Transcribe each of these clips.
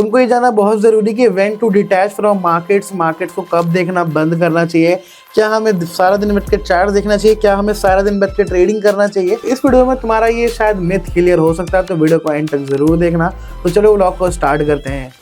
तुमको ये जानना बहुत ज़रूरी कि when to detach from markets को कब देखना बंद करना चाहिए। क्या हमें सारा दिन बैठ के चार्ट देखना चाहिए, क्या हमें सारा दिन बैठ के ट्रेडिंग करना चाहिए। इस वीडियो में तुम्हारा ये शायद मिथ क्लियर हो सकता है, तो वीडियो को एंड तक ज़रूर देखना। तो चलो व्लॉग को स्टार्ट करते हैं।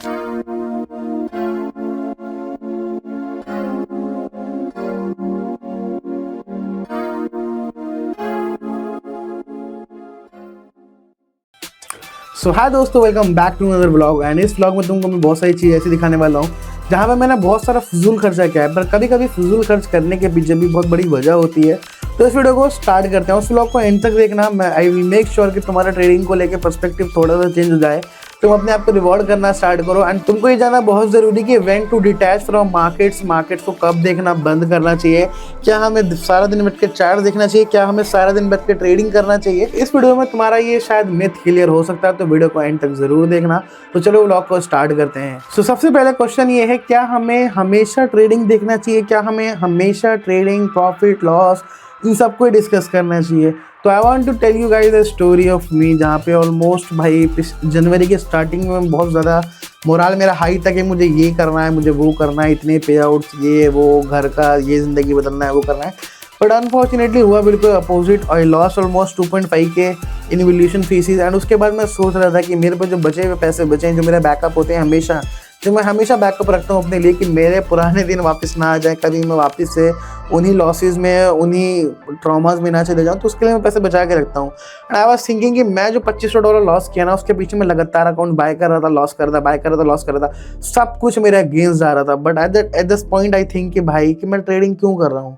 सो हाय दोस्तों, welcome back to another vlog. And इस व्लॉग में तुमको मैं बहुत सारी चीज़ ऐसी दिखाने वाला हूँ जहाँ पे मैंने बहुत सारा फजूल खर्चा किया है, पर कभी कभी फजूल खर्च करने के पीछे भी बहुत बड़ी वजह होती है। तो इस वीडियो को स्टार्ट करते हैं। उस व्लॉग को एंड तक देखना। मैं आई विल मेक श्योर कि तुम्हारा ट्रेडिंग को लेकर पर्सपेक्टिव थोड़ा सा चेंज हो जाए, तुम अपने आप को रिवॉर्ड करना स्टार्ट करो। एंड तुमको ये जानना बहुत ज़रूरी कि when to detach from markets को कब देखना बंद करना चाहिए। क्या हमें सारा दिन बैठ के चार्ट देखना चाहिए, क्या हमें सारा दिन बैठ के ट्रेडिंग करना चाहिए। इस वीडियो में तुम्हारा ये शायद मिथ क्लियर हो सकता है, तो वीडियो को एंड तक ज़रूर देखना। तो चलो व्लॉग को स्टार्ट करते हैं। सो सबसे पहले क्वेश्चन ये है, क्या हमें हमेशा ट्रेडिंग देखना चाहिए, क्या हमें हमेशा ट्रेडिंग, प्रॉफिट लॉस, इन सबको डिस्कस करना चाहिए। तो I want to tell you guys the story of me, जहाँ पे ऑलमोस्ट भाई जनवरी के स्टार्टिंग में बहुत ज़्यादा मोराल मेरा हाई था कि मुझे ये करना है, मुझे वो करना है, इतने पे आउट्स, ये वो, घर का ये ज़िंदगी बदलना है, वो करना है। बट अनफॉर्चुनेटली हुआ बिल्कुल अपोजिट। आई लॉस्ट ऑलमोस्ट 2.5 के इन इवोल्यूशन फीसिस। एंड उसके बाद मैं सोच रहा था कि मेरे पास जो बचे हुए पैसे बचे हैं, जो मेरा बैकअप होते हैं हमेशा, जो मैं हमेशा बैकअप रखता हूँ अपने लिए कि मेरे पुराने दिन वापस ना आ जाए, कभी मैं वापस से उन्हीं लॉसेस में, उन्हीं ट्रॉमास में ना चले जाऊँ। तो उसके लिए मैं पैसे बचा के रखता हूँ। एंड आई वाज थिंकिंग कि मैं जो $2500 लॉस किया ना, उसके पीछे मैं लगातार अकाउंट बाय कर रहा था, लॉस कर रहा था, बाय कर रहा था, लॉस कर रहा था, सब कुछ मेरे अगेंस्ट जा रहा था। But at this point I think कि भाई कि मैं ट्रेडिंग क्यों कर रहा हूँ,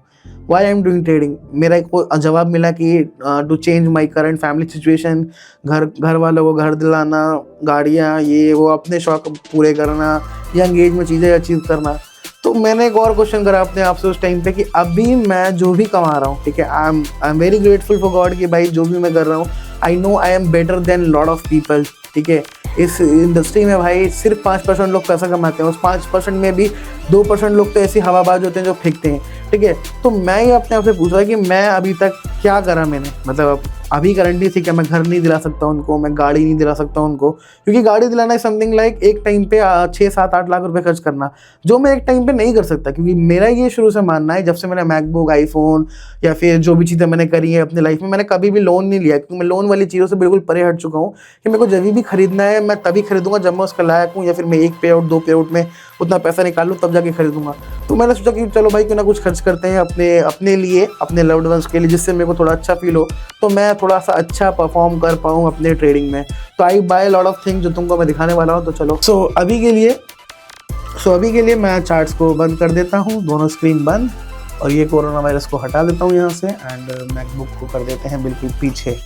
why I am doing trading. मेरा एक जवाब मिला कि to change my current family situation, घर वालों को घर दिलाना, गाड़ियाँ, ये वो, अपने शौक पूरे करना, यंग एज में चीज़ें अचीव करना। तो मैंने एक और क्वेश्चन करा अपने आप से उस टाइम पे कि अभी मैं जो भी कमा रहा हूँ, ठीक है, आई am very grateful for God कि भाई जो भी मैं कर रहा हूँ, I know I am better than lot of people. ठीक है, इस इंडस्ट्री में भाई सिर्फ 5% लोग पैसा कमाते हैं, उस 5% में भी 2% लोग तो ऐसी हवाबाज होते हैं जो फेंकते हैं। ठीक है, तो मैं ये अपने आप से पूछ रहा कि मैं अभी तक क्या करा मैंने, मतलब अभी करंटली थी क्या मैं घर नहीं दिला सकता उनको, मैं गाड़ी नहीं दिला सकता उनको, क्योंकि गाड़ी दिलाना है समथिंग लाइक एक टाइम पे 6-7-8 लाख रुपए खर्च करना, जो मैं एक टाइम पे नहीं कर सकता। क्योंकि मेरा ये शुरू से मानना है, जब से मैंने मैकबुक, आईफोन या फिर जो भी चीज़ें मैंने करी है अपनी लाइफ में, मैंने कभी भी लोन नहीं लिया, क्योंकि मैं लोन वाली चीज़ों से बिल्कुल परे हट चुका हूँ कि मेरे को जब भी खरीदना है मैं तभी खरीदूंगा जब मैं उसका लायक हूँ, या फिर मैं 1 पे आउट 2 पे आउट में उतना पैसा निकालूँ तब जाके खरीदूंगा। तो मैंने सोचा कि चलो भाई क्यों ना कुछ खर्च करते हैं अपने लिए, अपने लव्ड वंस के लिए, जिससे मेरे को थोड़ा अच्छा फील हो, तो मैं थोड़ा सा अच्छा परफॉर्म कर पाऊँ अपने ट्रेडिंग में। तो आई बाय लॉट ऑफ थिंग्स जो तुमको मैं दिखाने वाला हूँ। तो चलो अभी के लिए मैं चार्ट्स को बंद कर देता हूँ, दोनों स्क्रीन बंद, और ये कोरोना वायरस को हटा देता हूँ यहाँ से, एंड मैकबुक को कर देते हैं बिल्कुल पीछे।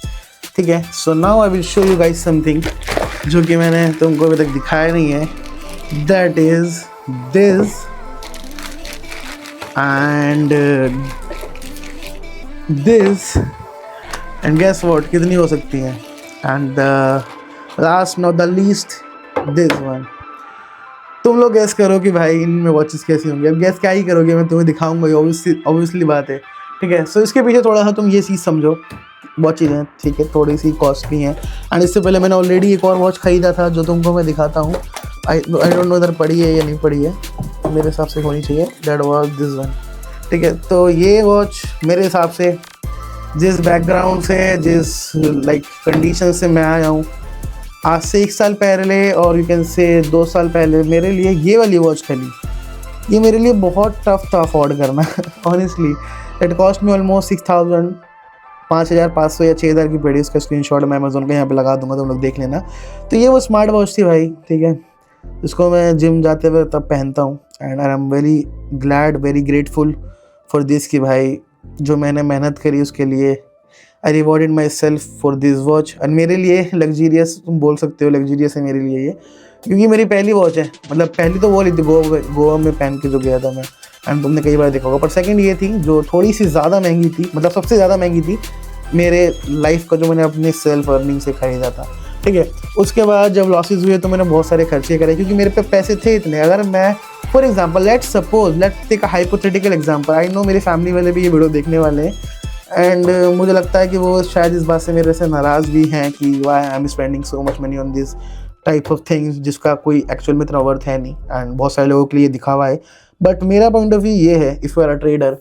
ठीक है, so now I will show you guys something जो कि मैंने तुमको अभी तक दिखाया नहीं है, that is this and this, and guess what, कितनी हो सकती है। And last not the least, this one. तुम लोग गैस करो कि भाई इनमें वॉचेस कैसी होंगी। अब गैस क्या ही करोगे, मैं तुम्हें दिखाऊंगा, ऑब्वियसली बात है। ठीक है, सो इसके पीछे थोड़ा सा तुम ये चीज़ समझो, वॉचेज हैं, ठीक है, थोड़ी सी कॉस्टली हैं। एंड इससे पहले मैंने ऑलरेडी एक और वॉच ख़रीदा था जो तुमको मैं दिखाता हूँ। आई डोंट नो इधर पड़ी है या नहीं पड़ी है, मेरे हिसाब से होनी चाहिए। That was this one. ठीक है, तो ये वॉच मेरे हिसाब से जिस बैकग्राउंड से, जिस लाइक कंडीशन से मैं आया हूँ, आज से 1 साल पहले और यू कैन से 2 साल पहले, मेरे लिए ये वाली वॉच खरीदी, ये मेरे लिए बहुत टफ था अफोर्ड करना। Honestly it cost me almost 6,000, 5,500 या 6,000 की पड़ी। उसका स्क्रीनशॉट मैं अमेज़ोन पे यहाँ पे लगा दूंगा, तुम लोग देख लेना। तो ये वो स्मार्ट वॉच थी भाई, ठीक है, इसको मैं जिम जाते हुए तब पहनता हूँ। And I am very glad, very grateful for this कि भाई जो मैंने मेहनत करी उसके लिए I rewarded myself for this watch. और मेरे लिए लग्जीरियस, तुम बोल सकते हो लग्जीरियस है मेरे लिए ये, क्योंकि मेरी पहली वॉच है। मतलब पहली तो वो ली थी गोवा में पहन के जो गया था मैं, एंड तुमने कई बार देखा होगा। पर सेकंड ये थी जो थोड़ी सी ज़्यादा महंगी थी, मतलब सबसे ज़्यादा महंगी थी मेरे लाइफ का, जो मैंने अपने सेल्फ अर्निंग से ख़रीदा था। ठीक है, उसके बाद जब लॉसेस हुए तो मैंने बहुत सारे खर्चे करे, क्योंकि मेरे पे पैसे थे इतने। अगर मैं for example let's take a hypothetical example, I know मेरी फैमिली वाले भी ये वीडियो देखने वाले हैं, एंड मुझे लगता है कि वो शायद इस बात से मेरे से नाराज़ भी हैं कि why I am spending so much money on this type of things जिसका कोई एक्चुअल में इतना वर्थ है नहीं, एंड बहुत सारे लोगों के लिए दिखावा है। बट मेरा पॉइंट ऑफ व्यू ये है, if you are a trader,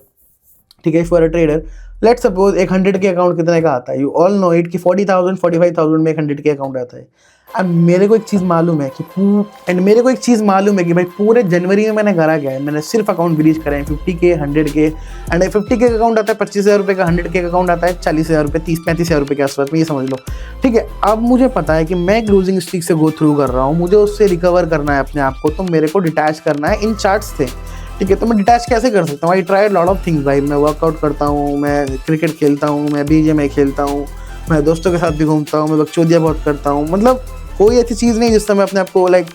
ठीक है, if you are a trader, let suppose एक 100 के अकाउंट कितने का आता है, यू ऑल नो इट कि 40,000 45,000 में एक 100 के अकाउंट आता है। अब मेरे को एक चीज़ मालूम है कि भाई पूरे जनवरी में मैंने करा क्या है, मैंने सिर्फ अकाउंट ब्रीच करे हैं 50 के 100 के, एंड 50 के अकाउंट आता है 25,000 रुपये का, 100 के अकाउंट आता है 40,000 रुपये, 30-35,000 रुपये के आसपास में, ये समझ लो, ठीक है। अब मुझे पता है कि मैं एक लूजिंग स्ट्रीक से गो थ्रू कर रहा हूँ, मुझे उससे रिकवर करना है अपने आप को, तो मेरे को डिटैच करना है इन चार्ट्स से, ठीक है। तो मैं डिटैच कैसे कर सकता हूँ? I try lot of things भाई, मैं वर्कआउट करता हूँ, मैं क्रिकेट खेलता हूँ, मैं BGMI खेलता हूँ, मैं दोस्तों के साथ भी घूमता हूँ, मैं बकचोदिया बहुत करता हूँ, मतलब कोई ऐसी चीज़ नहीं जिससे मैं अपने आप को लाइक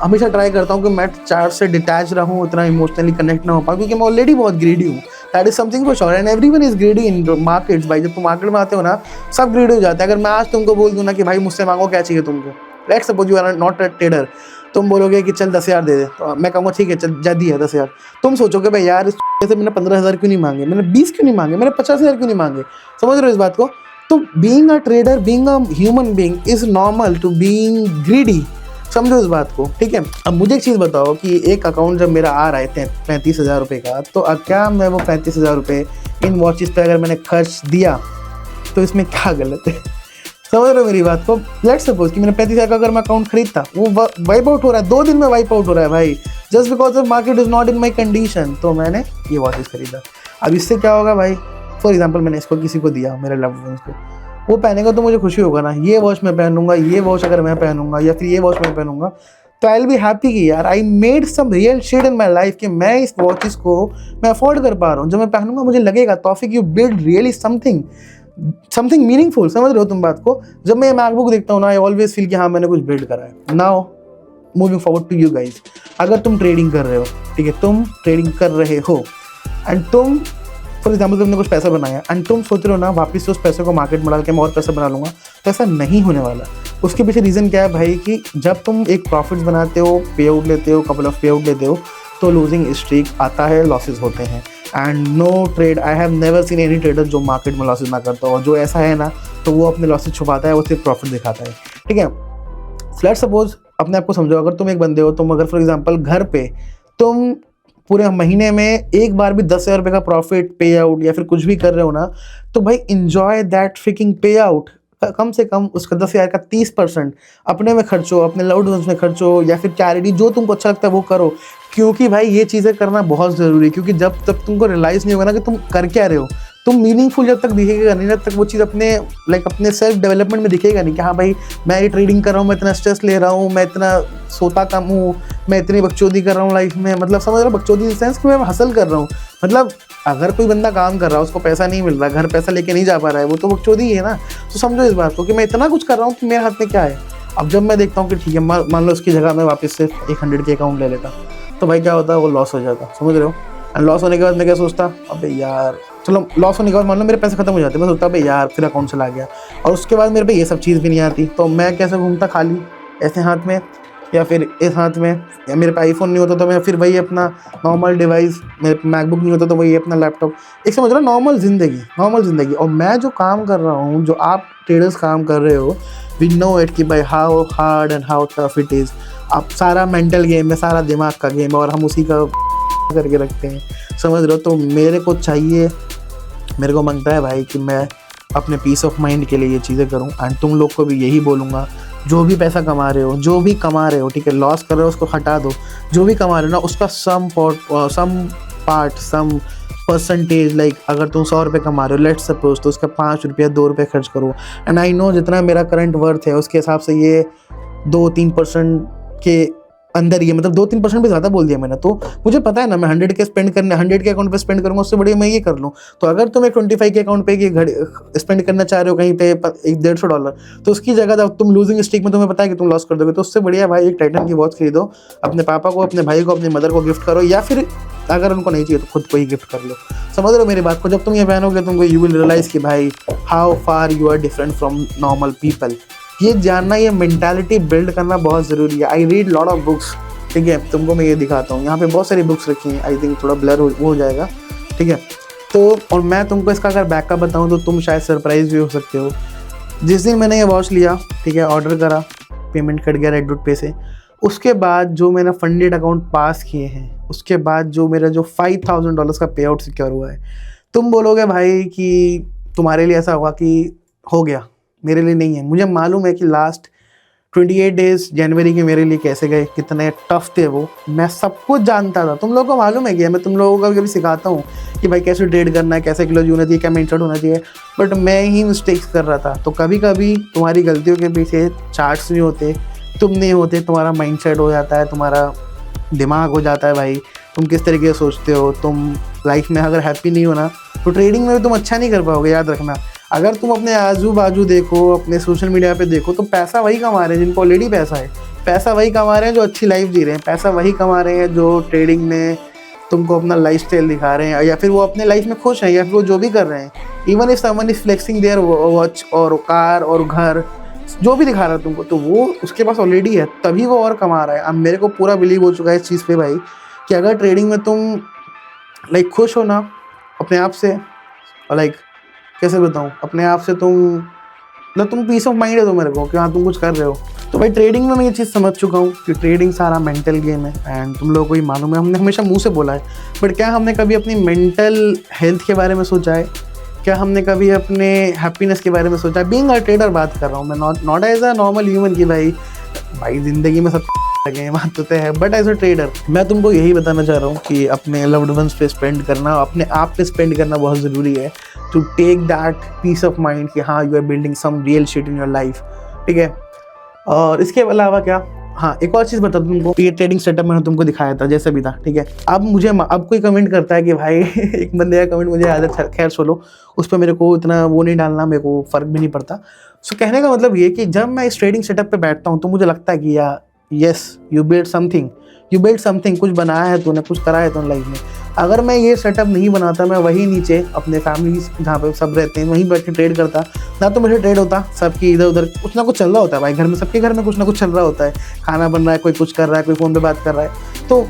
हमेशा ट्राई करता हूँ कि मैं चार्ट से डिटैच रहूँ, इतना इमोशनली कनेक्ट ना हो पाऊँ, क्योंकि मैं ऑलरेडी बहुत ग्रीडी हूँ। That is something for sure, and everyone is greedy in markets भाई। जब तुम मार्केट में आते हो ना, सब ग्रीडी हो जाते हैं। अगर मैं आज तुमको बोल दूँ ना कि भाई मुझसे मांगो क्या चाहिए तुमको, let's suppose you are not a trader, तुम बोलोगे कि चल 10,000 दे दे, तो मैं कहूँगा ठीक है चल जा दिया 10,000। तुम सोचोगे भाई यार से मैंने 15,000 क्यों नहीं मांगे, मैंने 20 क्यों नहीं मांगे, मैंने 50,000 क्यों नहीं मांगे, समझ रहे हो इस बात को? तो being a trader, being a human being is normal to being greedy, समझो इस बात को, ठीक है। अब मुझे एक चीज़ बताओ कि एक अकाउंट जब मेरा आ रहा है 35,000 रुपये का, तो अब क्या मैं वो 35,000 रुपये इन वॉचेस पे अगर मैंने खर्च दिया तो इसमें क्या गलत है? समझ रहे हो मेरी बात को? लेट्स सपोज कि मैंने 35,000 का अगर मैं अकाउंट खरीदता, वो वाइप आउट हो रहा है, 2 दिन में वाइप आउट हो रहा है भाई, just because of market is not in my condition, तो मैंने ये वॉचेस खरीदा। अब इससे क्या होगा भाई, फॉर एग्जाम्पल मैंने इसको किसी को दिया, मेरे लव्ड वंस को, वो पहनेगा तो मुझे खुशी होगा ना, ये वॉच मैं पहनूंगा, ये वॉच अगर मैं पहनूंगा या फिर ये वॉच मैं पहनूंगा, तो आई विल बी हैप्पी कि यार I made some real shit in my life, कि मैं इस वॉचेस को मैं अफोर्ड कर पा रहा हूँ। जब मैं पहनूंगा मुझे लगेगा तौफीक you build really something meaningful, समझ रहे हो तुम बात को? जब मैं मैकबुक देखता हूँ ना, आई ऑलवेज फील कि हाँ मैंने कुछ बिल्ड करा है। Now moving forward to you guys, अगर तुम ट्रेडिंग कर रहे हो, ठीक है, तुम ट्रेडिंग कर रहे हो एंड तुम फॉर एग्जाम्पल तुमने कुछ पैसा बनाया एंड तुम सोच रहे हो ना वापस से उस पैसे को मार्केट में डाल के मैं और पैसा बना लूँगा, तो ऐसा नहीं होने वाला। उसके पीछे रीज़न क्या है भाई, कि जब तुम एक प्रॉफिट्स बनाते हो, पे आउट लेते हो, कपल ऑफ पे आउट लेते हो, तो लूजिंग स्ट्रीक आता है, लॉसेज होते हैं। And no trade, I have never seen any trader जो मार्केट में लॉसेज ना करता हो, और जो ऐसा है ना तो वो अपने लॉसेज छुपाता है, वो सिर्फ प्रॉफिट दिखाता है, ठीक है। लेट्स सपोज अपने आप को समझो, अगर तुम एक बंदे हो, तुम अगर फॉर एग्जांपल घर पे तुम पूरे महीने में एक बार भी 10,000 रुपये का प्रॉफिट पे आउट या फिर कुछ भी कर रहे हो ना, तो भाई इंजॉय दैट फ्रिकिंग पे आउट। कम से कम उसका 10,000 का 30% अपने में खर्चो, अपने लव्ड वंस में खर्चो, या फिर चैरिटी जो तुमको अच्छा लगता है वो करो, क्योंकि भाई ये चीज़ें करना बहुत ज़रूरी है। क्योंकि जब तक तुमको रियलाइज़ नहीं होगा ना कि तुम कर क्या रहे हो, तुम मीनिंगफुल जब तक दिखेगा नहीं, जब तक वो चीज़ अपने अपने सेल्फ डेवलपमेंट में दिखेगा नहीं कि हाँ भाई मैं ये ट्रेडिंग कर रहा हूँ, मैं इतना स्ट्रेस ले रहा हूँ, मैं इतना सोता कम हूँ, मैं इतनी बकचोदी कर रहा हूँ लाइफ में, मतलब समझ रहा हूँ बकचोदी इन सेंस कि मैं हसल कर रहा हूँ। मतलब अगर कोई बंदा काम कर रहा है, उसको पैसा नहीं मिल रहा, घर पैसा लेके नहीं जा पा रहा है, वो तो बकचोदी ही है ना। तो समझो इस बात को कि मैं इतना कुछ कर रहा हूँ कि मेरे हाथ में क्या है। अब जब मैं देखता हूँ कि ठीक है मान लो उसकी जगह मैं वापस से एक 100 के अकाउंट ले लेता, तो भाई क्या होता है, वो लॉस हो जाता, समझ रहे हो। एंड लॉस होने के बाद मैं क्या सोचता, अबे यार चलो लॉस होने के बाद मान लो मेरे पैसे खत्म हो जाते, मैं सोचता अबे यार फिर अकाउंट चला गया, और उसके बाद मेरे पे ये सब चीज़ भी नहीं आती, तो मैं कैसे घूमता खाली ऐसे हाथ में या फिर इस हाथ में, या मेरे पे आईफोन नहीं होता तो मैं फिर वही अपना नॉर्मल डिवाइस, मेरे पे मैकबुक नहीं होता तो वही अपना लैपटॉप, एक समझ लो नॉर्मल ज़िंदगी। और मैं जो काम कर रहा हूँ, जो आप ट्रेडर्स काम कर रहे हो, वी नो इट कि भाई how hard and how tough it is. आप सारा मेंटल गेम है, सारा दिमाग का गेम है, और हम उसी का करके रखते हैं, समझ रहे हो। तो मेरे को मांगता है भाई कि मैं अपने पीस ऑफ माइंड के लिए ये चीज़ें करूं। एंड तुम लोग को भी यही बोलूँगा, जो भी पैसा कमा रहे हो, ठीक है, लॉस कर रहे हो उसको हटा दो, जो भी कमा रहे हो ना उसका सम परसेंटेज, लाइक अगर तुम 100 रुपये कमा रहे हो लेट्स सपोज, तो उसका 5 रुपया 2 रुपये खर्च करो। एंड आई नो जितना मेरा करंट वर्थ है उसके हिसाब से ये 2-3% के अंदर ही है, मतलब 2-3% भी ज़्यादा बोल दिया मैंने। तो मुझे पता है ना मैं 100 के अकाउंट पे स्पेंड करूँगा, उससे बढ़िया मैं ये कर लूँ। तो अगर तुम एक 25 के अकाउंट पे स्पेंड करना चाह रहे हो कहीं पे $150, तो उसकी जगह जब तुम लूजिंग स्ट्रीक में तुम्हें पता है कि तुम लॉस कर दोगे, तो उससे बढ़िया भाई एक टाइटन की वॉच खरीदो, अपने पापा को, अपने भाई को, अपनी मदर को गिफ्ट करो, या फिर अगर उनको नहीं चाहिए तो खुद को ही गिफ्ट कर लो। समझ रहे हो मेरी बात को? जब तुम ये पहनोगे तुमको यू विल रियलाइज कि भाई how far you are different from normal people. ये जानना, ये मेंटालिटी बिल्ड करना बहुत ज़रूरी है। I read lot of books, ठीक है, तुमको मैं ये दिखाता हूँ, यहाँ पे बहुत सारी बुक्स रखी हैं, आई थिंक थोड़ा ब्लर हो जाएगा, ठीक है। तो और मैं तुमको इसका अगर बैकअप बताऊँ तो तुम शायद सरप्राइज भी हो सकते हो। जिस दिन मैंने ये वॉच लिया, ठीक है, ऑर्डर करा, पेमेंट कट गया रेडरूट पे से। उसके बाद जो मैंने फंडेड अकाउंट पास किए हैं, उसके बाद जो मेरा जो $5,000 का पे आउट सिक्योर हुआ है, तुम बोलोगे भाई कि तुम्हारे लिए ऐसा होगा कि हो गया, मेरे लिए नहीं है। मुझे मालूम है कि लास्ट 28 डेज जनवरी के मेरे लिए कैसे गए, कितने टफ थे वो, मैं सब कुछ जानता था। तुम लोगों को मालूम है कि मैं तुम लोगों को कभी सिखाता हूँ कि भाई कैसे ट्रेड करना है, कैसे क्लोज होना चाहिए, क्या माइंडसेट होना चाहिए, बट मैं ही मिस्टेक्स कर रहा था। तो कभी कभी तुम्हारी गलतियों के पीछे चार्ट्स नहीं होते, तुम नहीं होते, तुम्हारा माइंडसेट हो जाता है, तुम्हारा दिमाग हो जाता है भाई, तुम किस तरीके से सोचते हो। तुम लाइफ में अगर हैप्पी नहीं हो ना तो ट्रेडिंग में भी तुम अच्छा नहीं कर पाओगे, याद रखना। अगर तुम अपने आजू बाजू देखो, अपने सोशल मीडिया पे देखो, तो पैसा वही कमा रहे हैं जिनको ऑलरेडी पैसा है, पैसा वही कमा रहे हैं जो अच्छी लाइफ जी रहे हैं, पैसा वही कमा रहे हैं जो ट्रेडिंग में तुमको अपना लाइफस्टाइल दिखा रहे हैं, या फिर वो अपने लाइफ में खुश हैं, या फिर वो जो भी कर रहे हैं। Even if someone is flexing their watch और कार और घर, जो भी दिखा रहा है तुमको, तो वो उसके पास ऑलरेडी है, तभी वो और कमा रहा है। अब मेरे को पूरा बिलीव हो चुका है इस चीज़ पे भाई कि अगर ट्रेडिंग में तुम लाइक खुश हो ना अपने आप से, लाइक कैसे बताऊँ, अपने आप से तुम मतलब तुम पीस ऑफ माइंड है तो मेरे को कि हाँ तुम कुछ कर रहे हो। तो भाई ट्रेडिंग में मैं ये चीज़ समझ चुका हूँ कि ट्रेडिंग सारा मेंटल गेम है, एंड तुम लोगों को ही मालूम है, हमने हमेशा मुंह से बोला है, बट क्या हमने कभी अपनी मेंटल हेल्थ के बारे में सोचा है? क्या हमने कभी अपने हैप्पीनेस के बारे में सोचा है? बीइंग अ ट्रेडर बात कर रहा हूँ मैं, not as a normal human की भाई ज़िंदगी में सब लगे बात होते हैं, बट एज अ ट्रेडर मैं तुमको यही बताना चाह रहा हूँ कि अपने लव्ड वंस पे स्पेंड करना, अपने आप पे स्पेंड करना बहुत ज़रूरी है, to take that peace of mind कि हाँ you are building some real shit in your life, ठीक है। और इसके अलावा क्या, हाँ एक और चीज़ बता दूँ तुमको, ये ट्रेडिंग सेटअप मैंने तुमको दिखाया था जैसे भी था, ठीक है। अब कोई कमेंट करता है कि भाई एक बंदे का कमेंट मुझे याद है, खैर छोड़ो, उस पर मेरे को इतना वो नहीं डालना, मेरे को फ़र्क भी नहीं पड़ता। सो कहने का मतलब ये कि जब मैं इस ट्रेडिंग सेटअप पे बैठता हूँ तो मुझे लगता है कि यार यस यू बिल्ड समथिंग, कुछ बनाया है तूने, कुछ करा है तूने लाइफ में। अगर मैं ये सेटअप नहीं बनाता, मैं वहीं नीचे अपने फैमिली जहाँ पे सब रहते हैं वहीं बैठ के ट्रेड करता, ना तो मेरे ट्रेड होता, सबकी इधर उधर कुछ ना कुछ चल रहा होता है भाई, घर में सबके घर में कुछ ना कुछ चल रहा होता है, खाना बन रहा है, कोई कुछ कर रहा है, कोई फ़ोन पे बात कर रहा है, तो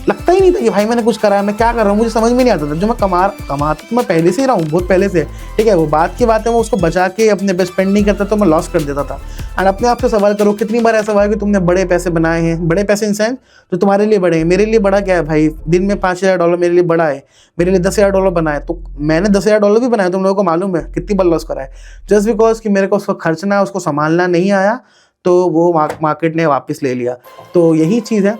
लगता ही नहीं था कि भाई मैंने कुछ करा है, मैं क्या कर रहा हूँ, मुझे समझ में नहीं आता था। जो मैं कमाता तो मैं पहले से ही रहा हूँ, बहुत पहले से, ठीक है, वो बात की बात है, मैं उसको बचा के अपने पे स्पेंड नहीं करता तो मैं लॉस कर देता था। एंड अपने आप से सवाल करो, कितनी बार ऐसा हुआ है कि तुमने बड़े पैसे बनाए हैं, बड़े पैसे इन सेंस जो तुम्हारे लिए बड़े हैं। मेरे लिए बड़ा क्या है भाई, दिन में $5,000 मेरे लिए बड़ा है, मेरे लिए $10,000 बनाए, तो मैंने $10,000 भी बनाए, तुम लोगों को मालूम है कितनी बार लॉस करा है, जस्ट बिकॉज कि मेरे को उसको खर्चना, उसको संभालना नहीं आया, तो वो मार्केट ने वापस ले लिया। तो यही चीज़ है,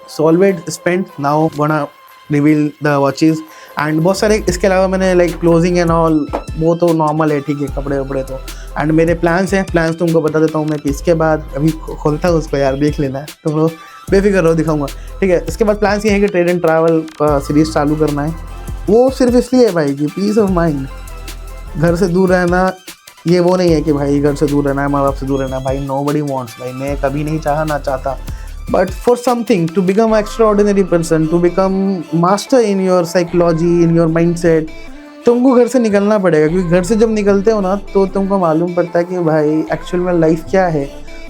solved spend now gonna reveal the watches and बहुत सारे। इसके अलावा मैंने लाइक क्लोजिंग एंड ऑल, वो तो नॉर्मल है, ठीक है, कपड़े वपड़े तो। एंड मेरे प्लान्स तुमको बता देता हूँ मैं कि इसके बाद अभी खोलता हूँ उसको, यार देख लेना है, तुम लोग बेफिक्र रहो, दिखाऊंगा, ठीक है। इसके बाद प्लान्स ये है कि ट्रेड एंड ट्रैवल का सीरीज़ चालू करना है, वो सिर्फ इसलिए है भाई कि पीस ऑफ माइंड, घर से दूर रहना, ये वो नहीं है कि भाई घर से दूर रहना है, माँ बाप से दूर रहना है, भाई नोबडी वांट्स, भाई मैं कभी नहीं चाहा, ना चाहता, but for something to become an extraordinary person, to become master in your psychology, in your mindset, तुमको घर से निकलना पड़ेगा। क्योंकि घर से जब निकलते हो ना तो तुमको मालूम पड़ता है कि भाई एक्चुअल में लाइफ क्या है,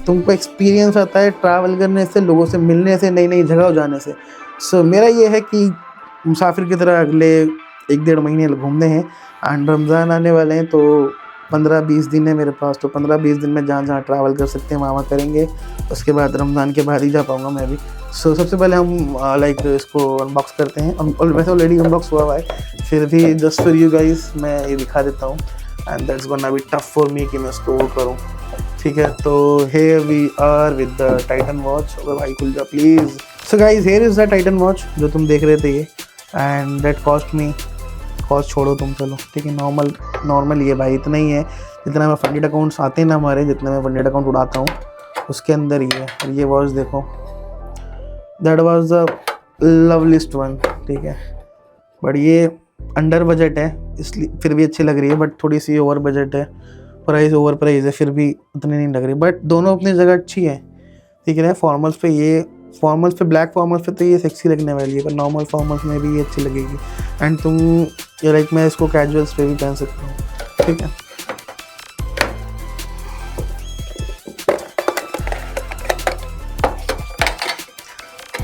तुमको एक्सपीरियंस आता है ट्रैवल करने से, लोगों से मिलने से, नई नई जगह जाने से। सो मेरा ये है कि मुसाफिर की तरह अगले 1-1.5 महीने घूमने हैं, एंड रमज़ान आने वाले हैं, तो 15-20 दिन है मेरे पास, तो 15-20 दिन में जहाँ जहाँ ट्रैवल कर सकते हैं वहाँ करेंगे। उसके बाद रमज़ान के बाद ही जा पाऊँगा मैं भी। सो सबसे पहले हम लाइक इसको अनबॉक्स करते हैं, वैसे ऑलरेडी अनबॉक्स हुआ है, फिर भी जस्ट फॉर यू गाइस मैं ये दिखा देता हूँ, and that's gonna be tough for me कि मैं इसको वो करूँ, ठीक है। तो here we are with the Titan watch. अगर भाई खुल जा please. So guys here is the Titan watch जो तुम देख रहे थे ये, and that cost me, cost छोड़ो तुम, चलो ठीक है, नॉर्मल ये भाई इतना ही है जितना मैं फंडेड अकाउंट्स आते हैं ना हमारे, जितना मैं फंडेड अकाउंट उड़ाता हूँ उसके अंदर ही है। और ये वॉच देखो, that was the loveliest one, ठीक है, बट ये अंडर बजट है इसलिए फिर भी अच्छी लग रही है, बट थोड़ी सी ओवर बजट है, प्राइस ओवर प्राइस है, फिर भी उतनी नहीं लग रही, बट दोनों अपनी जगह अच्छी है, ठीक है। फॉर्मल्स पे ये, फॉर्मल्स पे, ब्लैक फॉर्मल्स पे तो ये सेक्सी लगने वाली है, पर नॉर्मल फॉर्मल्स में भी ये अच्छी लगेगी, एंड तुम ये लाइक मैं इसको कैजुअल्स पे भी पहन सकता हूँ, ठीक है।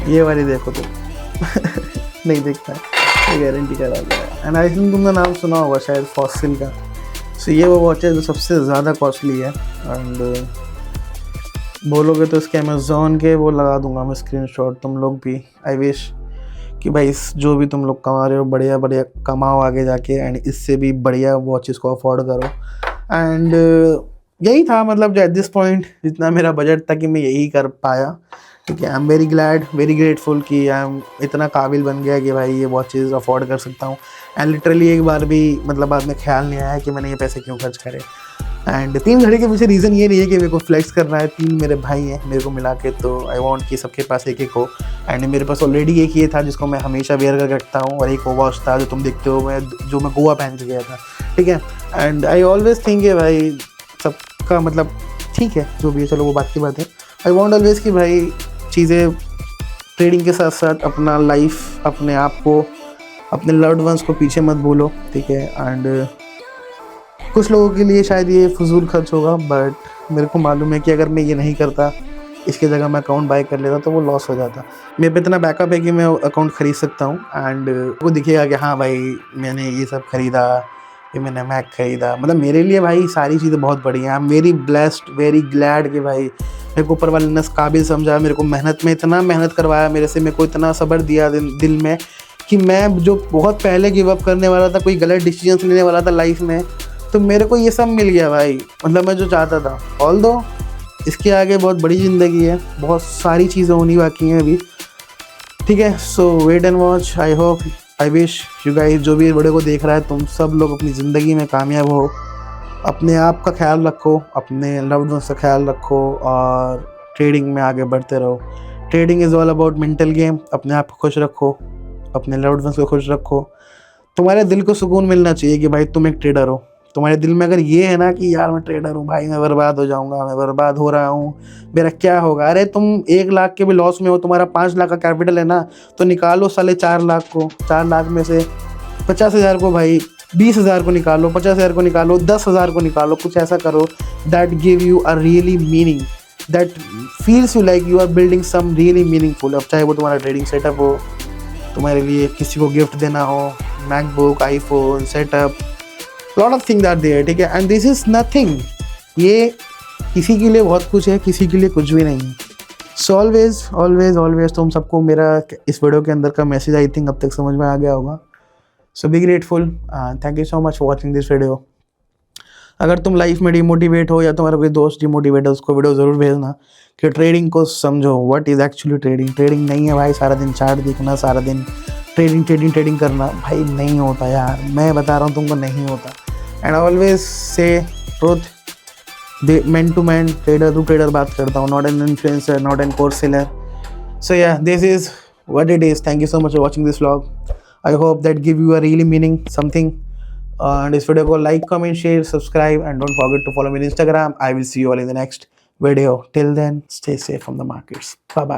ये वाली देखो तुम नहीं देखता है, ये गारंटी करा दिया है। एंड आई थिंक तुमने नाम सुना होगा शायद फॉसिल का। सो ये वो वॉच है जो सबसे ज़्यादा कॉस्टली है, एंड बोलोगे तो इसके अमेज़ोन के वो लगा दूंगा मैं स्क्रीनशॉट, तुम लोग भी। आई विश कि भाई जो भी तुम लोग कमा रहे हो बढ़िया बढ़िया कमाओ आगे जाके, एंड इससे भी बढ़िया वॉचेस को अफोर्ड करो। एंड यही था, मतलब एट दिस पॉइंट जितना मेरा बजट था कि मैं यही कर पाया। ठीक है, आई am very glad, very grateful कि आई एम इतना काबिल बन गया कि भाई ये वॉचेस अफोर्ड कर सकता हूँ। एंड लिटरली एक बार भी मतलब बाद में ख्याल नहीं आया कि मैंने ये पैसे क्यों खर्च करे। एंड 3 घड़ी के पीछे रीज़न ये नहीं है कि मेरे को फ्लेक्स करना है, 3 मेरे भाई हैं मेरे को मिला के, तो आई वांट कि सबके पास एक एक हो। एंड मेरे पास ऑलरेडी एक ये था जिसको मैं हमेशा वेयर करके रखता हूँ, और एक वो वॉच था जो तुम देखते हो जो मैं गोवा पहन के गया था। ठीक है, एंड आई ऑलवेज थिंक कि भाई सबका मतलब ठीक है जो भी है, चलो वो बात की बात है। आई वॉन्ट ऑलवेज कि भाई चीज़ें ट्रेडिंग के साथ साथ अपना लाइफ, अपने आप को, अपने लव्ड वंस को पीछे मत भूलो। ठीक है, एंड कुछ लोगों के लिए शायद ये फजूल खर्च होगा, बट मेरे को मालूम है कि अगर मैं ये नहीं करता, इसके जगह मैं अकाउंट बाय कर लेता तो वो लॉस हो जाता। मेरे पे इतना बैकअप है कि मैं अकाउंट ख़रीद सकता हूँ, एंड वो दिखेगा कि हाँ भाई मैंने ये सब ख़रीदा, ये मैंने मैक ख़रीदा। मतलब मेरे लिए भाई सारी चीज़ें बहुत बढ़िया हैं। आई am very blessed, very glad कि भाई मेरे को ऊपर वाले ने काबिल समझा, मेरे को मेहनत में इतना मेहनत करवाया मेरे से, मेरे को इतना सब्र दिया दिल में कि मैं जो बहुत पहले गिव अप करने वाला था, कोई गलत डिसीजन लेने वाला था लाइफ में, तो मेरे को ये सब मिल गया भाई। मतलब मैं जो चाहता था, ऑल्दो इसके आगे बहुत बड़ी ज़िंदगी है, बहुत सारी चीज़ें होनी बाकी हैं अभी। ठीक है, so wait and watch. I hope, I wish you guys, जो भी वीडियो को देख रहा है, तुम सब लोग अपनी ज़िंदगी में कामयाब हो, अपने आप का ख्याल रखो, अपने लव्ड वंस का ख्याल रखो, और ट्रेडिंग में आगे बढ़ते रहो। Trading is all about mental game. अपने आप को खुश रखो, अपने लव्ड वंस को खुश रखो। तुम्हारे दिल को सुकून मिलना चाहिए कि भाई तुम एक ट्रेडर हो। तुम्हारे दिल में अगर ये है ना कि यार मैं ट्रेडर हूँ भाई, मैं बर्बाद हो जाऊँगा, मैं बर्बाद हो रहा हूँ, मेरा क्या होगा। अरे तुम 1 लाख के भी लॉस में हो, तुम्हारा 5 लाख का कैपिटल है ना, तो निकालो साले 4 लाख को। 4 लाख में से 50,000 को भाई, 20,000 को निकालो, 50,000 को निकालो, 10,000 को निकालो। कुछ ऐसा करो that give you a really meaning, that feels you like you are building some really meaningful. अब चाहे वो तुम्हारा ट्रेडिंग सेटअप हो, तुम्हारे लिए किसी को गिफ्ट देना हो, MacBook, iPhone, setup, lot of things are there. ठीक है, एंड दिस इज नथिंग। ये किसी के लिए बहुत कुछ है, किसी के लिए कुछ भी नहीं है। सो ऑलवेज ऑलवेज ऑलवेज तुम सबको मेरा इस वीडियो के अंदर का मैसेज आई थिंक अब तक समझ में आ गया होगा। So be grateful, thank you so much for watching this video. अगर तुम लाइफ में डिमोटिवेट हो या तुम्हारा कोई दोस्त डिमोटिवेट है, उसको वीडियो ज़रूर भेजना कि ट्रेडिंग को समझो, what is actually trading. Trading नहीं है भाई सारा दिन चार्ट देखना, सारा दिन ट्रेडिंग ट्रेडिंग ट्रेडिंग करना, भाई नहीं होता यार, मैं बता रहा हूँ तुमको नहीं होता। And always say truth, man to man, trader to trader बात करता हूँ, not an influencer, not an course seller. So yeah this is what it is. Thank you so much for watching this vlog. I hope that give you a really meaning something. And इस video को like, comment, share, subscribe, and don't forget to follow me on Instagram. I will see you all in the next video. Till then, stay safe from the markets. Bye bye.